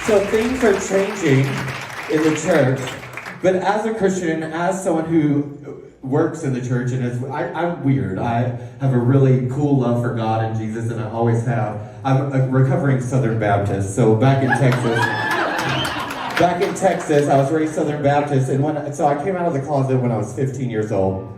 So things are changing in the church, but as a Christian, as someone who works in the church, and I'm weird. I have a really cool love for God and Jesus, and I always have. I'm a recovering Southern Baptist, so back in Texas, I was raised Southern Baptist, and so I came out of the closet when I was 15 years old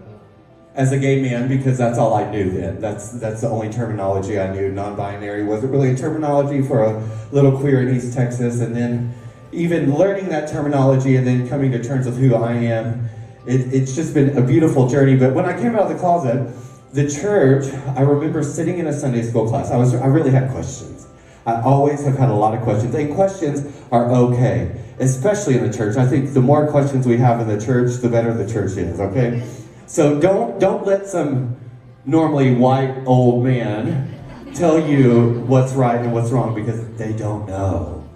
as a gay man, because that's all I knew then. That's the only terminology I knew. Non-binary wasn't really a terminology for a little queer in East Texas, and then even learning that terminology and then coming to terms with who I am, it's just been a beautiful journey. But when I came out of the closet, the church, I remember sitting in a Sunday school class. I really had questions. I always have had a lot of questions, and questions are okay, especially in the church. I think the more questions we have in the church, the better the church is, okay? So don't let some normally white old man tell you what's right and what's wrong, because they don't know.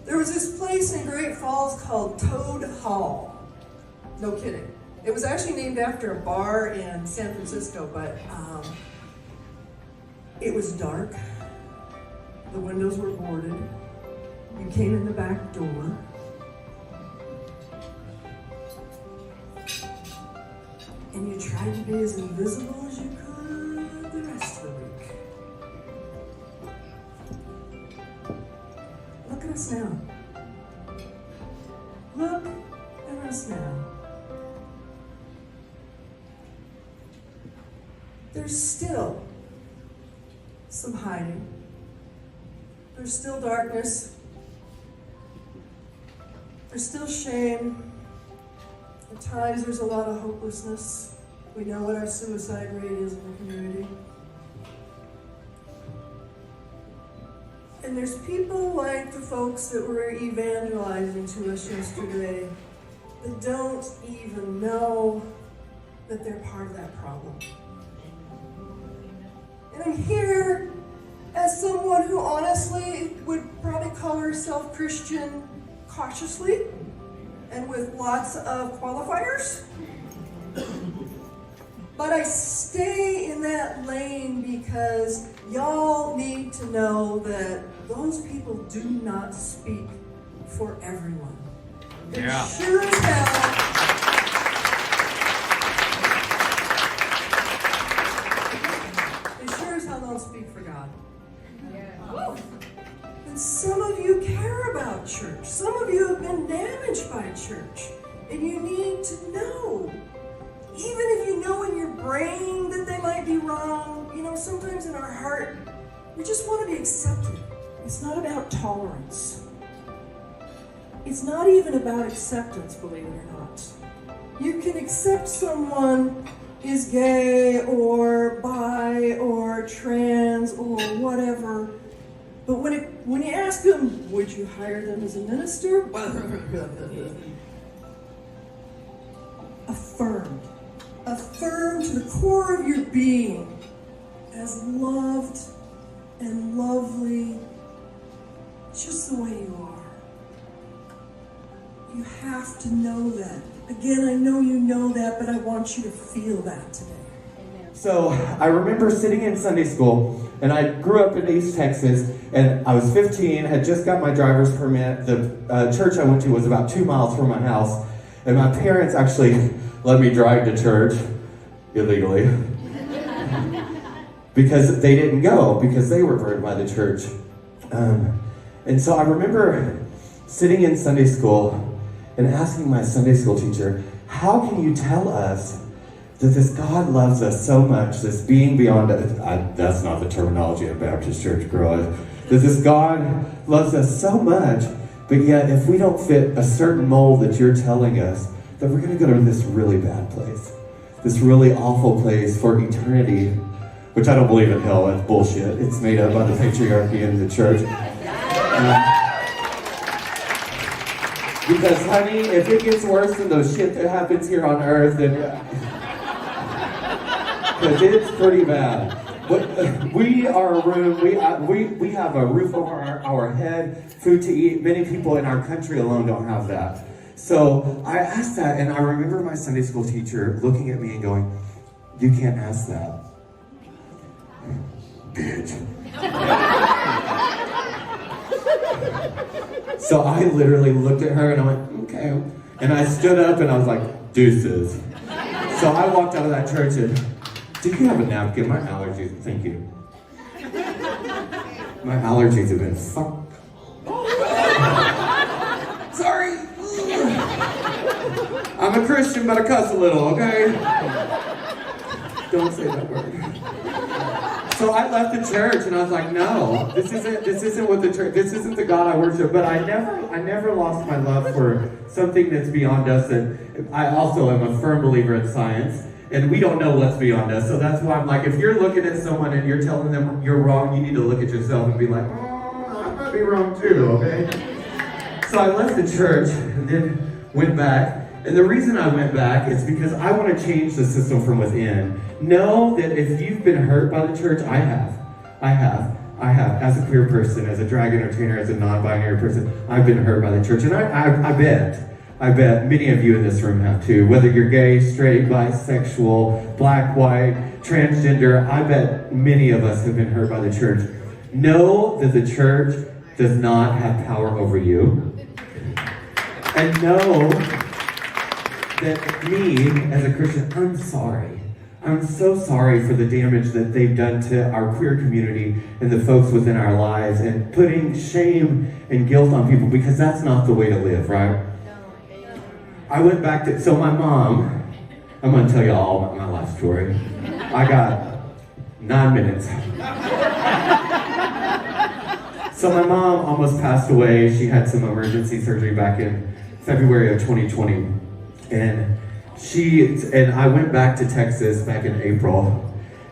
There was this place in Great Falls called Toad Hall. No kidding. It was actually named after a bar in San Francisco, but it was dark. The windows were boarded. You came in the back door. And you tried to be as invisible as you could the rest of the week. Look at us now. Look at us now. There's still some hiding. There's still darkness. There's still shame. At times there's a lot of hopelessness. We know what our suicide rate is in the community. And there's people like the folks that were evangelizing to us yesterday that don't even know that they're part of that problem. And I'm here as someone who honestly would probably call herself Christian cautiously and with lots of qualifiers. But I stay in that lane because y'all need to know that those people do not speak for everyone. Yeah. They sure as hell don't speak for God. Yeah. And some of you care about church. Some of you have been damaged by church. And you need to know. Even if you know in your brain that they might be wrong, sometimes in our heart, we just want to be accepted. It's not about tolerance. It's not even about acceptance, believe it or not. You can accept someone is gay or bi or trans or whatever, but when you ask them, would you hire them as a minister? Affirm to the core of your being as loved and lovely, just the way you are. You have to know that. Again, I know you know that, but I want you to feel that today. So I remember sitting in Sunday school, and I grew up in East Texas, and I was 15, had just got my driver's permit. The church I went to was about 2 miles from my house, and my parents actually let me drive to church illegally because they didn't go, because they were burned by the church. And so I remember sitting in Sunday school and asking my Sunday school teacher, how can you tell us that this God loves us so much, this being beyond us, that's not the terminology of Baptist church, girl, that this God loves us so much, but yet if we don't fit a certain mold that you're telling us, that we're going to go to this really bad place, this really awful place for eternity, which I don't believe in hell. That's bullshit. It's made up by the patriarchy in the church. Because, honey, if it gets worse than the shit that happens here on earth, then because it's pretty bad. But we are a room. We have a roof over our head, food to eat. Many people in our country alone don't have that. So I asked that, and I remember my Sunday school teacher looking at me and going, "You can't ask that, bitch." So I literally looked at her and I went, okay. And I stood up and I was like, deuces. So I walked out of that church and, do you have a napkin? My allergies, thank you. My allergies have been fucked. Sorry. I'm a Christian, but I cuss a little, okay? Don't say that word. So I left the church and I was like, no, this isn't what the church, this isn't the God I worship. But I never lost my love for something that's beyond us. And I also am a firm believer in science. And we don't know what's beyond us. So that's why I'm like, if you're looking at someone and you're telling them you're wrong, you need to look at yourself and be like, oh, I might be wrong too, okay? So I left the church and then went back. And the reason I went back is because I want to change the system from within. Know that if you've been hurt by the church, I have, as a queer person, as a drag entertainer, as a non-binary person, I've been hurt by the church. And I bet many of you in this room have too. Whether you're gay, straight, bisexual, black, white, transgender, I bet many of us have been hurt by the church. Know that the church does not have power over you. And know that me, as a Christian, I'm sorry. I'm so sorry for the damage that they've done to our queer community and the folks within our lives and putting shame and guilt on people, because that's not the way to live, right? I went back to, so my mom, I'm going to tell you all about my life story. I got 9 minutes. So my mom almost passed away. She had some emergency surgery back in February of 2020. And I went back to Texas back in April.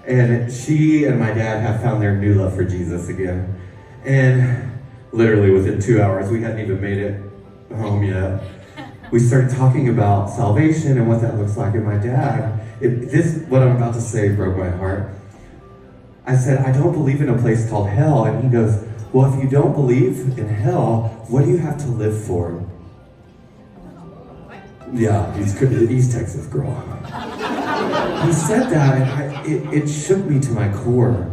And she and my dad have found their new love for Jesus again. And literally within 2 hours, we hadn't even made it home yet. We started talking about salvation and what that looks like. And my dad, what I'm about to say broke my heart. I said, I don't believe in a place called hell. And he goes, well, if you don't believe in hell, what do you have to live for? Yeah, he's Texas girl. He said that and it shook me to my core.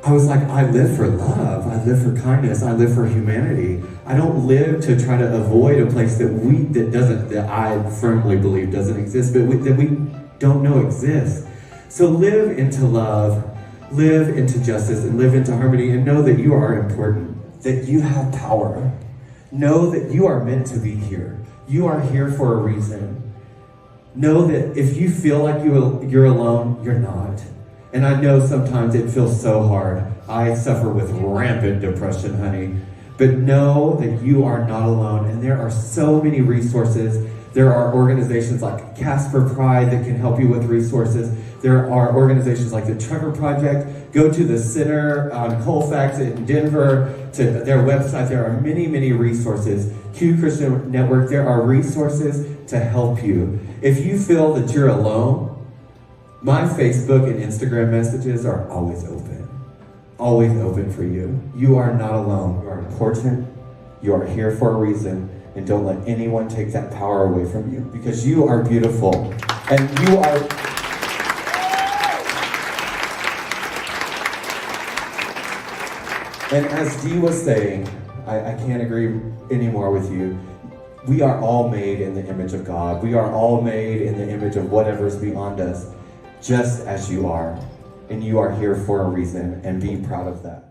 I was like, I live for love. I live for kindness. I live for humanity. I don't live to try to avoid a place that I firmly believe doesn't exist, but that we don't know exists. So live into love, live into justice, and live into harmony, and know that you are important, that you have power. Know that you are meant to be here. You are here for a reason. Know that if you feel like you're alone, you're not. And I know sometimes it feels so hard. I suffer with rampant depression, honey. But know that you are not alone. And there are so many resources. There are organizations like Casper Pride that can help you with resources. There are organizations like the Trevor Project. Go to the center on Colfax in Denver, to their website. There are many, many resources. Q Christian Network, there are resources to help you. If you feel that you're alone, my Facebook and Instagram messages are always open. Always open for you. You are not alone. You are important. You are here for a reason. And don't let anyone take that power away from you, because you are beautiful. And you are... And as Dee was saying, I can't agree anymore with you. We are all made in the image of God. We are all made in the image of whatever's beyond us, just as you are. And you are here for a reason, and be proud of that.